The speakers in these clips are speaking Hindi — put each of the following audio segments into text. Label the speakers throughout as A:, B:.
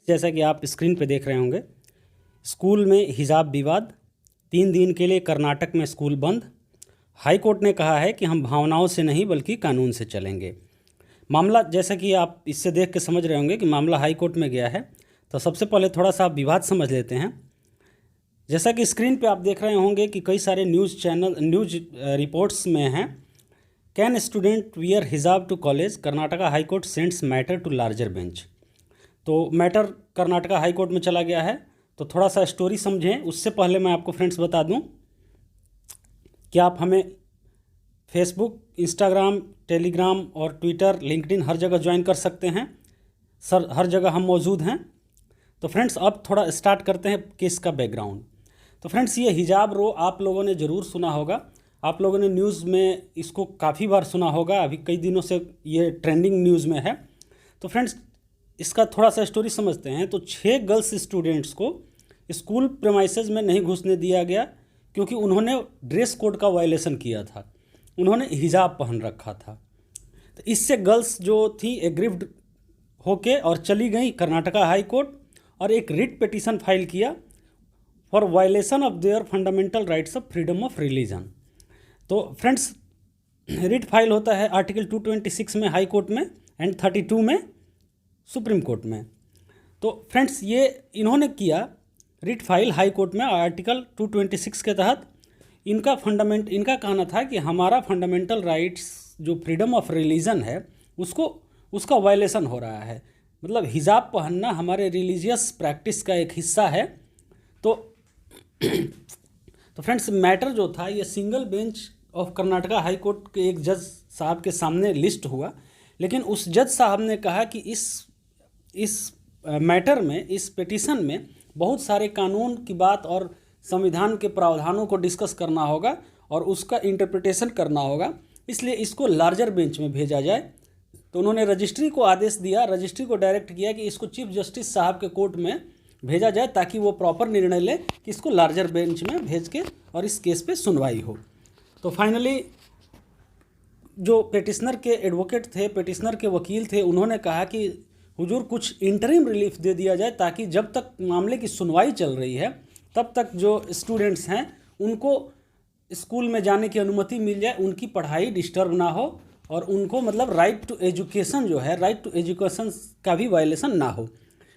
A: जैसा कि आप स्क्रीन पे देख रहे होंगे, स्कूल में हिजाब विवाद, 3 दिन के लिए कर्नाटक में स्कूल बंद। हाई कोर्ट ने कहा है कि हम भावनाओं से नहीं बल्कि कानून से चलेंगे। मामला जैसा कि आप इससे देख के समझ रहे होंगे कि मामला हाई कोर्ट में गया है। तो सबसे पहले थोड़ा सा विवाद समझ लेते हैं। जैसा कि स्क्रीन पे आप देख रहे होंगे कि कई सारे न्यूज़ रिपोर्ट्स में हैं, can student wear hijab to college, Karnataka high court sends matter to larger bench. तो मैटर कर्नाटका हाई कोर्ट में चला गया है। तो थोड़ा सा स्टोरी समझें। उससे पहले मैं आपको फ्रेंड्स बता दूं कि आप हमें फेसबुक, इंस्टाग्राम, टेलीग्राम और ट्विटर, लिंक्डइन हर जगह ज्वाइन कर सकते हैं। सर हर जगह हम मौजूद हैं। तो फ्रेंड्स अब थोड़ा स्टार्ट करते हैं केस का बैकग्राउंड। तो फ्रेंड्स ये हिजाब रो आप लोगों ने ज़रूर सुना होगा। आप लोगों ने न्यूज़ में इसको काफ़ी बार सुना होगा। अभी कई दिनों से ये ट्रेंडिंग न्यूज़ में है। तो फ्रेंड्स इसका थोड़ा सा स्टोरी समझते हैं। तो 6 गर्ल्स स्टूडेंट्स को स्कूल प्रेमाइसेस में नहीं घुसने दिया गया क्योंकि उन्होंने ड्रेस कोड का वायलेशन किया था। उन्होंने हिजाब पहन रखा था। तो इससे गर्ल्स जो थी एग्रीव्ड होके और चली गई कर्नाटका हाई कोर्ट और एक रिट पिटीशन फाइल किया for violation of their fundamental rights of freedom of religion. तो फ्रेंड्स रिट फाइल होता है आर्टिकल 226 में हाई कोर्ट में एंड 32 में सुप्रीम कोर्ट में। तो फ्रेंड्स ये इन्होंने किया रिट फाइल हाई कोर्ट में आर्टिकल 226 के तहत। इनका कहना था कि हमारा फंडामेंटल राइट्स जो फ्रीडम ऑफ रिलीजन है उसका वायलेशन हो रहा है। मतलब हिजाब पहनना हमारे रिलीजियस प्रैक्टिस का एक हिस्सा है। तो फ्रेंड्स मैटर जो था ये single bench of Karnataka high court के एक जज साहब के सामने लिस्ट हुआ। लेकिन उस जज साहब ने कहा कि इस मैटर में, इस पिटीशन में बहुत सारे कानून की बात और संविधान के प्रावधानों को डिस्कस करना होगा और उसका इंटरप्रिटेशन करना होगा, इसलिए इसको लार्जर बेंच में भेजा जाए। तो उन्होंने रजिस्ट्री को आदेश दिया, रजिस्ट्री को डायरेक्ट किया कि इसको चीफ जस्टिस साहब के कोर्ट में भेजा जाए ताकि वो प्रॉपर निर्णय ले कि इसको लार्जर बेंच में भेज के और इस केस पे सुनवाई हो। तो फाइनली जो पिटिशनर के एडवोकेट थे, पिटिशनर के वकील थे, उन्होंने कहा कि हुजूर कुछ इंटरिम रिलीफ दे दिया जाए ताकि जब तक मामले की सुनवाई चल रही है तब तक जो स्टूडेंट्स हैं उनको स्कूल में जाने की अनुमति मिल जाए, उनकी पढ़ाई डिस्टर्ब ना हो और उनको मतलब राइट टू एजुकेशन जो है, राइट टू एजुकेशन का भी वायलेशन ना हो।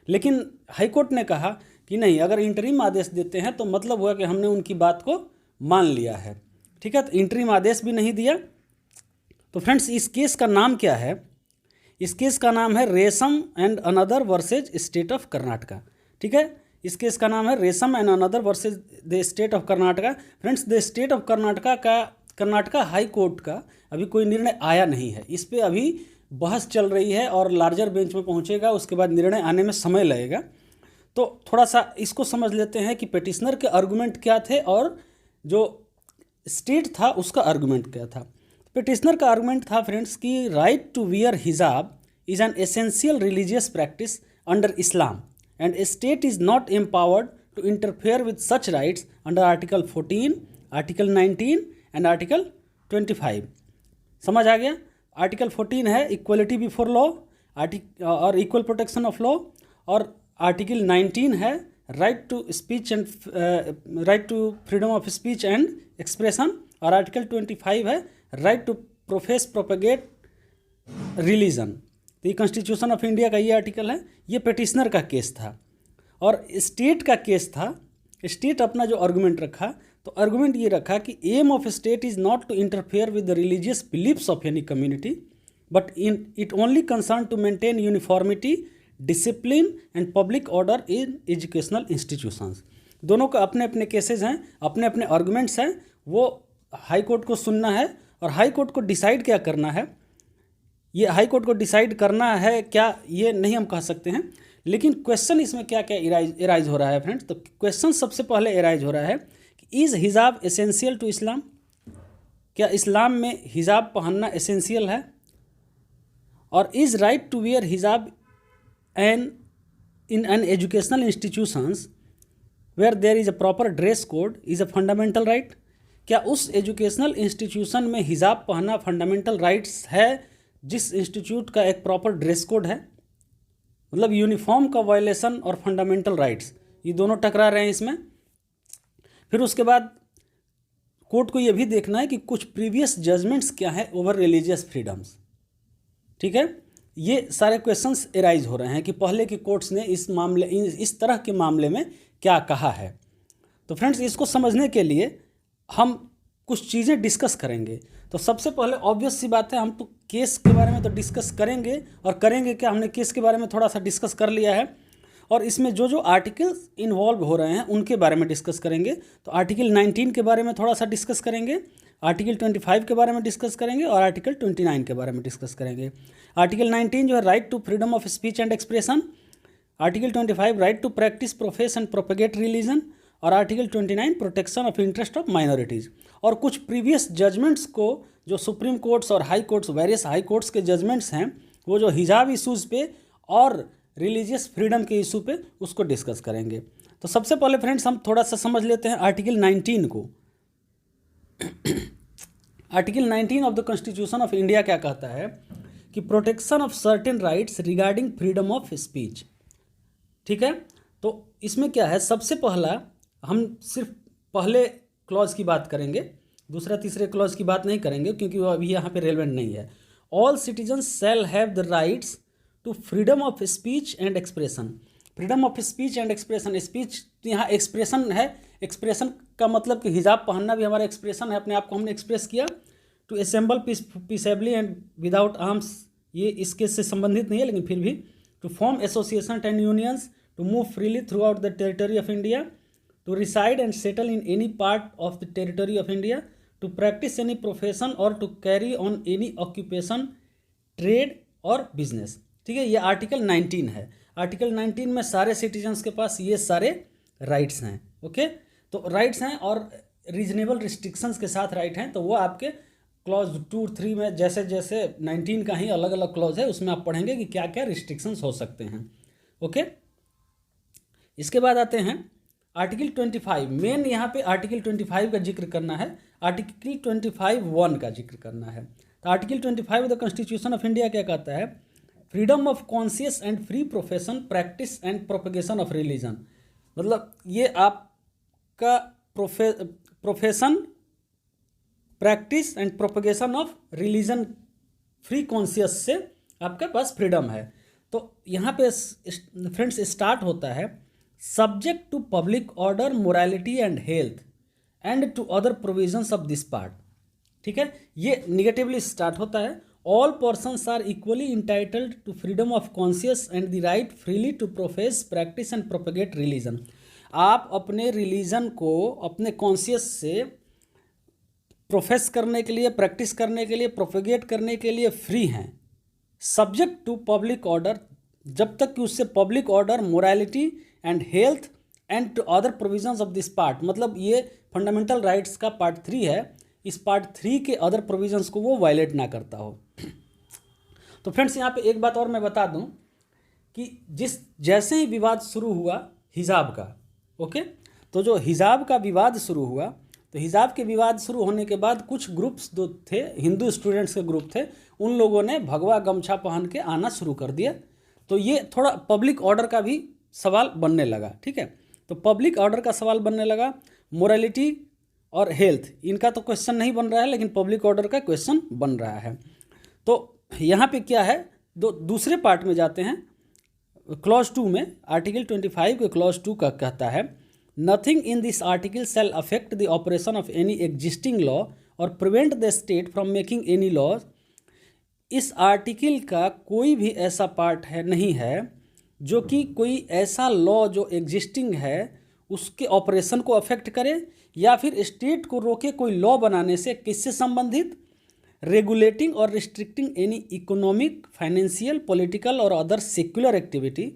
A: लेकिन हाई कोर्ट ने कहा कि नहीं, अगर इंटरिम आदेश देते हैं तो मतलब हुआ कि हमने उनकी बात को मान लिया है। ठीक है, तो इंटरिम आदेश भी नहीं दिया। तो फ्रेंड्स इस केस का नाम क्या है? इस केस का नाम है रेशम and another versus state of Karnataka. ठीक है, इस केस का नाम है रेशम and another versus the state of Karnataka. Friends the state of Karnataka का, कर्नाटका हाई कोर्ट का अभी कोई निर्णय आया नहीं है। इस पे अभी बहस चल रही है और लार्जर बेंच में पहुंचेगा, उसके बाद निर्णय आने में समय लगेगा। तो थोड़ा सा इसको समझ लेते हैं कि पिटिशनर के आर्गूमेंट क्या थे और जो स्टेट था उसका आर्गूमेंट क्या था। पिटिशनर का आर्गूमेंट था फ्रेंड्स कि right to wear hijab is an essential religious practice under Islam and state is not empowered to interfere with such rights under article 14, article 19 and article 25। समझ आ गया? आर्टिकल 14 है इक्वलिटी बिफोर लॉ और इक्वल प्रोटेक्शन ऑफ लॉ, और आर्टिकल 19 है right to speech and right to freedom of speech and expression, और आर्टिकल 25 है right to profess propagate religion. तो ये कॉन्स्टिट्यूशन ऑफ इंडिया का ये आर्टिकल है। ये पिटिशनर का केस था और स्टेट का केस था। स्टेट अपना जो आर्गूमेंट रखा, तो आर्गूमेंट ये रखा कि aim of state is not to interfere with the religious beliefs of any community but it only concern to maintain uniformity, discipline and public order in educational institutions. दोनों का अपने अपने केसेस हैं, अपने अपने आर्गूमेंट्स हैं। वो हाई कोर्ट को सुनना है और हाई कोर्ट को डिसाइड क्या करना है, ये हाई कोर्ट को डिसाइड करना है क्या, ये नहीं हम कह सकते हैं। लेकिन क्वेश्चन इसमें क्या क्या एराइज हो रहा है फ्रेंड्स? तो क्वेश्चन सबसे पहले एराइज हो रहा है कि इज़ हिजाब एसेंशियल टू इस्लाम? क्या इस्लाम में हिजाब पहनना एसेंशियल है? और is right to wear hijab and in an educational institutions where there is a proper dress code is a fundamental right? क्या उस एजुकेशनल इंस्टीट्यूशन में हिजाब पहनना फंडामेंटल राइट्स है जिस इंस्टीट्यूट का एक प्रॉपर ड्रेस कोड है? मतलब यूनिफॉर्म का वायलेशन और फंडामेंटल राइट्स, ये दोनों टकरा रहे हैं इसमें। फिर उसके बाद कोर्ट को ये भी देखना है कि कुछ प्रीवियस जजमेंट्स क्या है ओवर रिलीजियस फ्रीडम्स। ठीक है, ये सारे क्वेश्चंस एराइज हो रहे हैं कि पहले के कोर्ट्स ने इस तरह के मामले में क्या कहा है। तो फ्रेंड्स, इसको समझने के लिए हम कुछ चीज़ें डिस्कस करेंगे। तो सबसे पहले ऑब्वियस सी बात है, हम तो केस के बारे में तो डिस्कस करेंगे, और करेंगे क्या, हमने केस के बारे में थोड़ा सा डिस्कस कर लिया है, और इसमें जो जो आर्टिकल्स इन्वॉल्व हो रहे हैं उनके बारे में डिस्कस करेंगे। तो आर्टिकल 19 के बारे में थोड़ा सा डिस्कस करेंगे, आर्टिकल 25 के बारे में डिस्कस करेंगे, और आर्टिकल 29 के बारे में डिस्कस करेंगे। आर्टिकल 19 जो है right to freedom of speech and expression, article 25 right to practice profess and propagate religion, और article 29 protection of interest of minorities. और कुछ प्रीवियस जजमेंट्स को जो सुप्रीम कोर्ट्स और high courts, various high courts के जजमेंट्स हैं, वो जो हिजाब इशूज़ पे और रिलीजियस फ्रीडम के इशू पे उसको डिस्कस करेंगे। तो सबसे पहले फ्रेंड्स हम थोड़ा सा समझ लेते हैं आर्टिकल 19 को। Article 19 of the constitution of India क्या कहता है कि protection of certain rights regarding freedom of speech. ठीक है, तो इसमें क्या है, सबसे पहला हम सिर्फ पहले क्लॉज की बात करेंगे, दूसरा तीसरे क्लॉज की बात नहीं करेंगे क्योंकि वो अभी यहाँ पे रेलेवेंट नहीं है। All citizens shall have the rights to freedom of speech and expression. Freedom of speech and expression, speech तो यहाँ एक्सप्रेशन है, एक्सप्रेशन का मतलब कि हिजाब पहनना भी हमारा एक्सप्रेशन है, अपने आप को हमने एक्सप्रेस किया। To assemble peaceably and without arms, ये इसके से संबंधित नहीं है लेकिन फिर भी। To form association and unions, to move freely throughout the territory of India, to reside and settle in any part of the territory of India, to practice any profession or to carry on any occupation, trade और business। ठीक है, ये आर्टिकल 19 है। आर्टिकल 19 में सारे सिटीजन्स के पास ये सारे राइट्स हैं। ओके, तो राइट्स हैं और रीजनेबल रिस्ट्रिक्शंस के साथ राइट हैं। तो वो आपके क्लॉज 2 3 में जैसे जैसे 19 का ही अलग अलग क्लॉज है, उसमें आप पढ़ेंगे कि क्या क्या रिस्ट्रिक्शंस हो सकते हैं। ओके, इसके बाद आते हैं आर्टिकल 25। मेन यहाँ पे आर्टिकल 25 का जिक्र करना है, आर्टिकल 25(1) का जिक्र करना है। तो article 25 the constitution of India क्या कहता है, freedom of conscious and free profession, practice and propagation of religion. मतलब ये आपका profession, practice and propagation of religion, free conscious से आपके पास फ्रीडम है। तो यहाँ पे फ्रेंड्स स्टार्ट होता है subject to public order, morality and health and to other provisions of this part। ठीक है, ये निगेटिवली स्टार्ट होता है। all persons are equally entitled to freedom of conscience and the right freely to profess, practice and propagate religion। आप अपने रिलीजन को अपने कॉन्शियस से प्रोफेस करने के लिए, प्रैक्टिस करने के लिए, प्रोपेगेट करने के लिए फ्री हैं, सब्जेक्ट टू पब्लिक ऑर्डर, जब तक कि उससे public order, morality and health and to other provisions of this part. मतलब ये फंडामेंटल राइट्स का पार्ट 3 है, इस पार्ट 3 के अदर प्रोविजंस को वो वायलेट ना करता हो। तो फ्रेंड्स, यहाँ पे एक बात और मैं बता दूं कि जैसे ही विवाद शुरू हुआ हिजाब का, ओके, तो जो हिजाब का विवाद शुरू हुआ, तो हिजाब के विवाद शुरू होने के बाद कुछ ग्रुप्स जो थे, हिंदू स्टूडेंट्स के ग्रुप थे, उन लोगों ने भगवा गमछा पहन के आना शुरू कर दिया। तो ये थोड़ा पब्लिक ऑर्डर का भी सवाल बनने लगा। ठीक है, तो पब्लिक ऑर्डर का सवाल बनने लगा, मोरालिटी और हेल्थ इनका तो क्वेश्चन नहीं बन रहा है, लेकिन पब्लिक ऑर्डर का क्वेश्चन बन रहा है। तो यहाँ पे क्या है, दूसरे पार्ट में जाते हैं, क्लॉज 2 में, आर्टिकल 25 के क्लॉज 2 का कहता है, nothing in this article shall affect the operation of any existing law और prevent the state from making any laws. इस आर्टिकल का कोई भी ऐसा पार्ट है नहीं है जो कि कोई ऐसा लॉ जो एग्जिस्टिंग है उसके ऑपरेशन को अफेक्ट करे या फिर स्टेट को रोके कोई लॉ बनाने से। किससे संबंधित, रेगुलेटिंग और restricting any economic, financial, political और other secular activity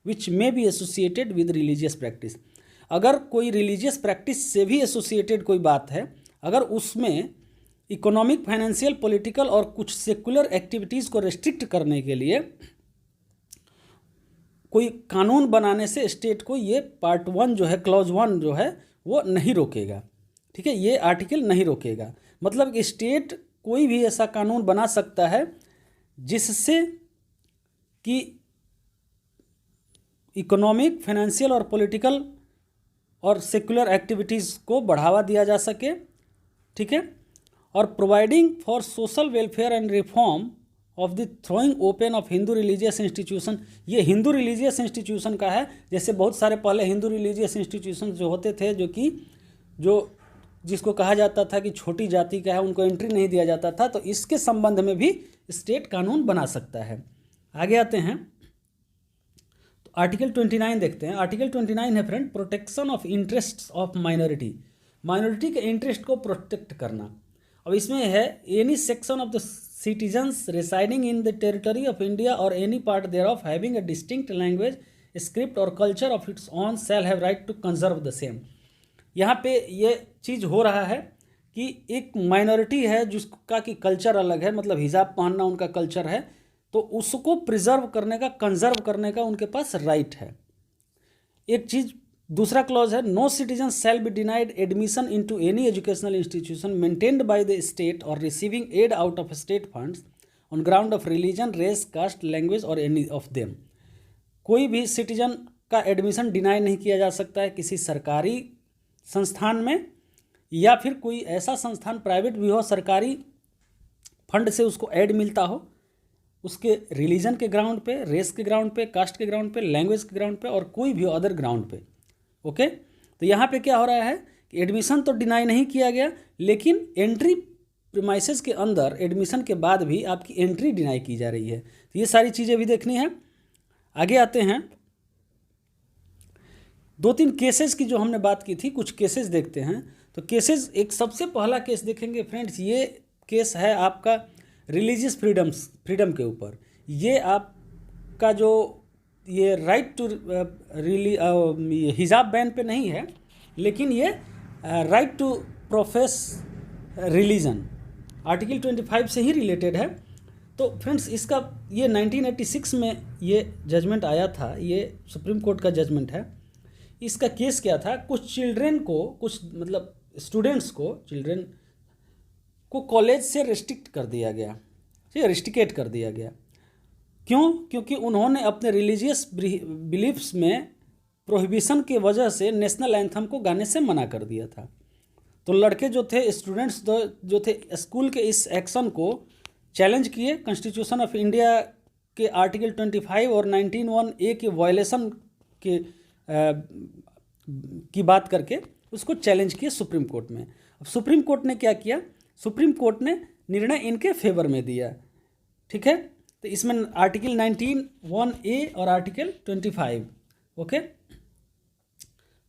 A: which may be associated with religious practice. अगर कोई रिलीजियस प्रैक्टिस से भी एसोसिएटेड कोई बात है, अगर उसमें इकोनॉमिक, फाइनेंशियल, पॉलिटिकल और कुछ सेक्युलर एक्टिविटीज़ को रेस्ट्रिक्ट करने के लिए कोई कानून बनाने से स्टेट को ये पार्ट 1 जो है, क्लॉज 1 जो है, वो नहीं रोकेगा। ठीक है, ये आर्टिकल नहीं रोकेगा। मतलब कि स्टेट कोई भी ऐसा कानून बना सकता है जिससे कि इकोनॉमिक, फाइनेंशियल और पॉलिटिकल और सेक्युलर एक्टिविटीज़ को बढ़ावा दिया जा सके, ठीक है। और providing for social welfare and reform of the throwing open of Hindu religious institution. ये हिंदू रिलीजियस इंस्टीट्यूशन का है। जैसे बहुत सारे पहले हिंदू रिलीजियस इंस्टीट्यूशन जो होते थे, जो जिसको कहा जाता था कि छोटी जाति का है, उनको एंट्री नहीं दिया जाता था, तो इसके संबंध में भी स्टेट कानून बना सकता है। आगे आते हैं तो आर्टिकल 29 देखते हैं। आर्टिकल 29 है friend, protection of interests of minority. Minority के इंटरेस्ट को प्रोटेक्ट करना। अब इसमें है any section of the citizens residing in the territory of India और any part thereof having a distinct language, script और culture of its own shall have right to conserve the same. यहाँ पे ये चीज़ हो रहा है कि एक माइनॉरिटी है जिसका कि कल्चर अलग है, मतलब हिजाब पहनना उनका कल्चर है, तो उसको प्रिजर्व करने का, कंजर्व करने का उनके पास राइट है। एक चीज़, दूसरा क्लॉज है, no citizen shall be denied admission into any educational institution maintained by the state और receiving aid out of state funds on ground of religion, race, caste, language और एनी ऑफ देम। कोई भी सिटीजन का एडमिशन डिनाई नहीं किया जा सकता है किसी सरकारी संस्थान में, या फिर कोई ऐसा संस्थान प्राइवेट भी हो, सरकारी फंड से उसको ऐड मिलता हो, उसके रिलीजन के ग्राउंड पे, रेस के ग्राउंड पे, कास्ट के ग्राउंड पे, लैंग्वेज के ग्राउंड पे और कोई भी अदर ग्राउंड पे। ओके, तो यहाँ पे क्या हो रहा है कि एडमिशन तो डिनाई नहीं किया गया, लेकिन एंट्री प्रीमाइसेस के अंदर एडमिशन के बाद भी आपकी एंट्री डिनाई की जा रही है। तो ये सारी चीज़ें भी देखनी है। आगे आते हैं, 2-3 केसेस की जो हमने बात की थी, कुछ केसेस देखते हैं। तो केसेस, एक सबसे पहला केस देखेंगे फ्रेंड्स, ये केस है आपका रिलीजियस फ्रीडम के ऊपर। ये आपका जो ये राइट टू हिजाब बैन पे नहीं है, लेकिन ये right to profess religion article 25 से ही रिलेटेड है। तो फ्रेंड्स इसका ये 1986 में ये जजमेंट आया था, ये सुप्रीम कोर्ट का जजमेंट है। इसका केस क्या था, कुछ चिल्ड्रेन को, कुछ मतलब स्टूडेंट्स को, चिल्ड्रेन को कॉलेज से रेस्ट्रिक्ट कर दिया गया, ठीक है, रिस्ट्रिकेट कर दिया गया। क्यों? क्योंकि उन्होंने अपने रिलीजियस बिलीफ्स में प्रोहिबिशन की वजह से नेशनल एंथम को गाने से मना कर दिया था। तो लड़के जो थे, स्टूडेंट्स जो थे, स्कूल के इस एक्शन को चैलेंज किए, कॉन्स्टिट्यूशन ऑफ इंडिया के आर्टिकल 25 और 19(1)(a) के वायलेशन के की बात करके उसको चैलेंज किए सुप्रीम कोर्ट में। अब सुप्रीम कोर्ट ने क्या किया, सुप्रीम कोर्ट ने निर्णय इनके फेवर में दिया, ठीक है। तो इसमें आर्टिकल 19(1)(a) और आर्टिकल 25। ओके,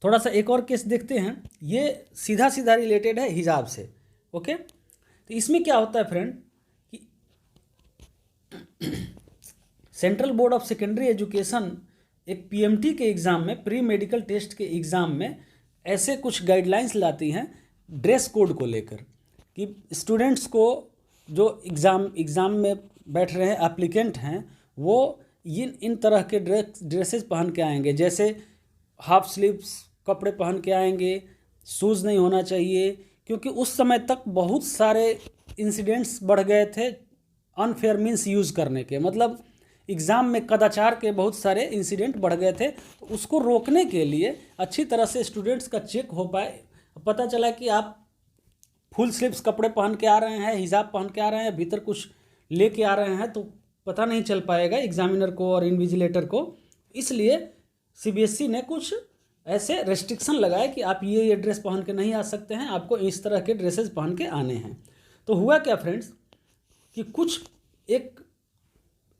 A: थोड़ा सा एक और केस देखते हैं, ये सीधा सीधा रिलेटेड है हिजाब से। ओके, तो इसमें क्या होता है फ्रेंड कि central board of secondary education एक पीएमटी के एग्ज़ाम में, प्री मेडिकल टेस्ट के एग्ज़ाम में ऐसे कुछ गाइडलाइंस लाती हैं ड्रेस कोड को लेकर, कि स्टूडेंट्स को जो एग्ज़ाम में बैठ रहे हैं, एप्लीकेंट हैं, वो इन तरह के ड्रेसेस पहन के आएंगे। जैसे हाफ स्लीव्स कपड़े पहन के आएंगे, शूज़ नहीं होना चाहिए, क्योंकि उस समय तक बहुत सारे इंसिडेंट्स बढ़ गए थे अनफेयर मीन्स यूज़ करने के, मतलब एग्ज़ाम में कदाचार के बहुत सारे इंसिडेंट बढ़ गए थे। तो उसको रोकने के लिए अच्छी तरह से स्टूडेंट्स का चेक हो पाए, पता चला कि आप फुल स्लीव्स कपड़े पहन के आ रहे हैं, हिजाब पहन के आ रहे हैं, भीतर कुछ लेके आ रहे हैं, तो पता नहीं चल पाएगा एग्जामिनर को और इन्विजिलेटर को। इसलिए सीबीएसई ने कुछ ऐसे रेस्ट्रिक्शन लगाए कि आप ये ड्रेस पहन के नहीं आ सकते हैं, आपको इस तरह के ड्रेसेस पहन के आने हैं। तो हुआ क्या फ्रेंड्स कि कुछ एक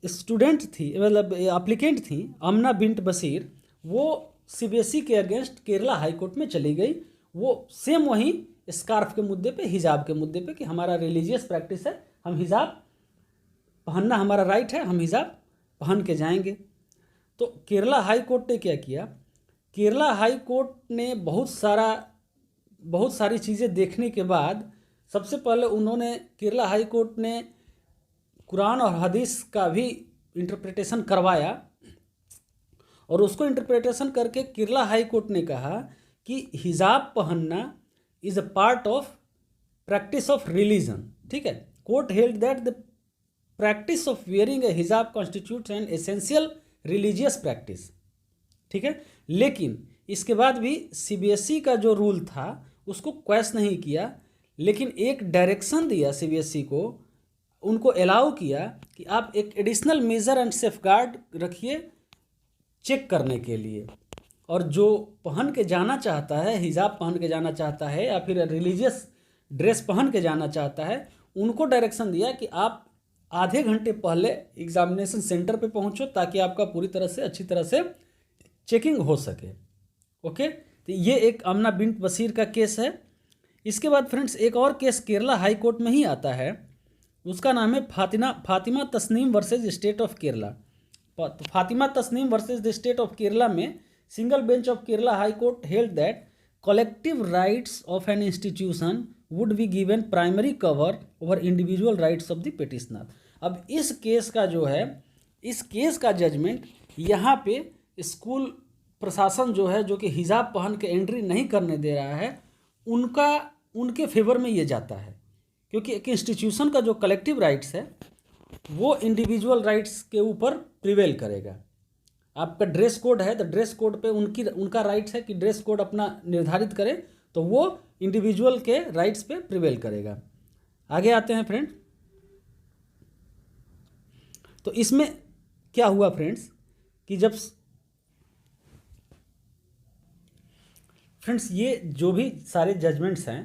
A: स्टूडेंट थी, मतलब एप्लीकेंट थी, आमना बिंट बशीर, वो सीबीएसई के अगेंस्ट केरला हाई कोर्ट में चली गई। वो सेम वही स्कार्फ के मुद्दे पे, हिजाब के मुद्दे पे, कि हमारा रिलीजियस प्रैक्टिस है, हम हिजाब पहनना हमारा राइट है, हम हिजाब पहन के जाएंगे। तो केरला हाई कोर्ट ने क्या किया, केरला हाई कोर्ट ने बहुत सारी चीज़ें देखने के बाद, सबसे पहले उन्होंने, केरला हाई कोर्ट ने कुरान और हदीस का भी इंटरप्रिटेशन करवाया, और उसको इंटरप्रिटेशन करके केरला हाई कोर्ट ने कहा कि हिजाब पहनना is a part of practice of religion, ठीक है। Court held that the practice of wearing a hijab constitutes an essential religious practice. ठीक है। लेकिन इसके बाद भी सीबीएसई का जो रूल था उसको क्वेश नहीं किया, लेकिन एक डायरेक्शन दिया सीबीएसई को, उनको अलाउ किया कि आप एक एडिशनल मेजर एंड सेफगार्ड रखिए चेक करने के लिए। और जो पहन के जाना चाहता है, हिजाब पहन के जाना चाहता है या फिर रिलीजियस ड्रेस पहन के जाना चाहता है, उनको डायरेक्शन दिया कि आप आधे घंटे पहले एग्जामिनेशन सेंटर पे पहुंचो ताकि आपका पूरी तरह से अच्छी तरह से चेकिंग हो सके। ओके, तो ये एक आमना बिन्त बशीर का केस है। इसके बाद फ्रेंड्स एक और केस केरला हाई कोर्ट में ही आता है, उसका नाम है Fatima Tasneem versus state of Kerala. Fatima Tasneem versus the state of Kerala में single bench of Kerala high court held that collective rights of an institution would be given primary cover over individual rights of the petitioner. अब इस केस का जो है, इस केस का जजमेंट यहाँ पे स्कूल प्रशासन जो है, जो कि हिजाब पहन के एंट्री नहीं करने दे रहा है, उनके फेवर में ये जाता है, क्योंकि एक इंस्टीट्यूशन का जो कलेक्टिव राइट्स है वो इंडिविजुअल राइट्स के ऊपर प्रिवेल करेगा। आपका ड्रेस कोड है तो ड्रेस कोड पे उनका राइट्स है कि ड्रेस कोड अपना निर्धारित करें, तो वो इंडिविजुअल के राइट्स पे प्रिवेल करेगा। आगे आते हैं फ्रेंड। तो इसमें क्या हुआ फ्रेंड्स कि जब फ्रेंड्स ये जो भी सारे जजमेंट्स हैं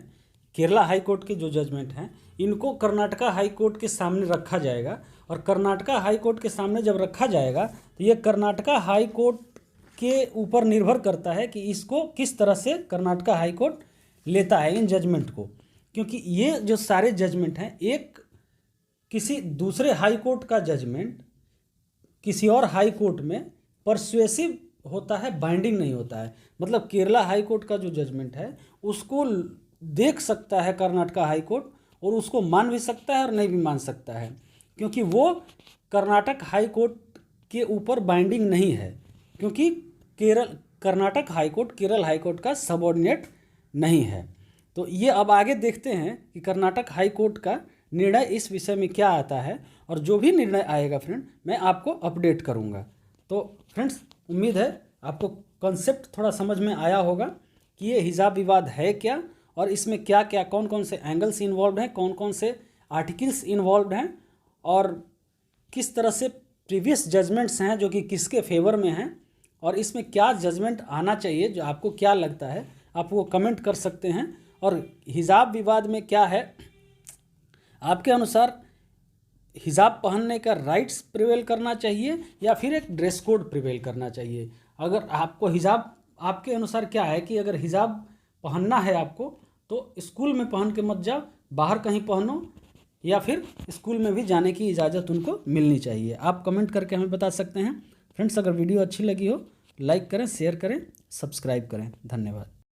A: केरला हाई कोर्ट के, जो जजमेंट हैं, इनको कर्नाटका हाई कोर्ट के सामने रखा जाएगा। और कर्नाटका हाई कोर्ट के सामने जब रखा जाएगा तो ये कर्नाटका हाई कोर्ट के ऊपर निर्भर करता है कि इसको किस तरह से कर्नाटका हाई कोर्ट लेता है इन जजमेंट को। क्योंकि ये जो सारे जजमेंट हैं, एक किसी दूसरे हाई कोर्ट का जजमेंट किसी और हाई कोर्ट में परसुएसिव होता है, बाइंडिंग नहीं होता है। मतलब केरला हाई कोर्ट का जो जजमेंट है उसको देख सकता है कर्नाटका हाई कोर्ट, और उसको मान भी सकता है और नहीं भी मान सकता है, क्योंकि वो कर्नाटक हाई कोर्ट के ऊपर बाइंडिंग नहीं है, क्योंकि Karnataka high court Kerala high court का सबऑर्डिनेट नहीं है। तो ये अब आगे देखते हैं कि कर्नाटक हाई कोर्ट का निर्णय इस विषय में क्या आता है, और जो भी निर्णय आएगा फ्रेंड मैं आपको अपडेट करूँगा। तो फ्रेंड्स उम्मीद है आपको कॉन्सेप्ट थोड़ा समझ में आया होगा कि ये हिजाब विवाद है क्या, और इसमें क्या क्या कौन कौन से एंगल्स इन्वॉल्व हैं, कौन कौन से आर्टिकल्स इन्वॉल्व हैं, और किस तरह से प्रीवियस जजमेंट्स हैं जो कि किसके फेवर में हैं, और इसमें क्या जजमेंट आना चाहिए, जो आपको क्या लगता है आप वो कमेंट कर सकते हैं। और हिजाब विवाद में क्या है, आपके अनुसार हिजाब पहनने का राइट्स प्रिवेल करना चाहिए या फिर एक ड्रेस कोड प्रिवेल करना चाहिए। अगर आपको हिजाब, आपके अनुसार क्या है कि अगर हिजाब पहनना है आपको तो स्कूल में पहन के मत जाओ, बाहर कहीं पहनो, या फिर स्कूल में भी जाने की इजाज़त उनको मिलनी चाहिए। आप कमेंट करके हमें बता सकते हैं। फ्रेंड्स अगर वीडियो अच्छी लगी हो लाइक करें, शेयर करें, सब्सक्राइब करें। धन्यवाद।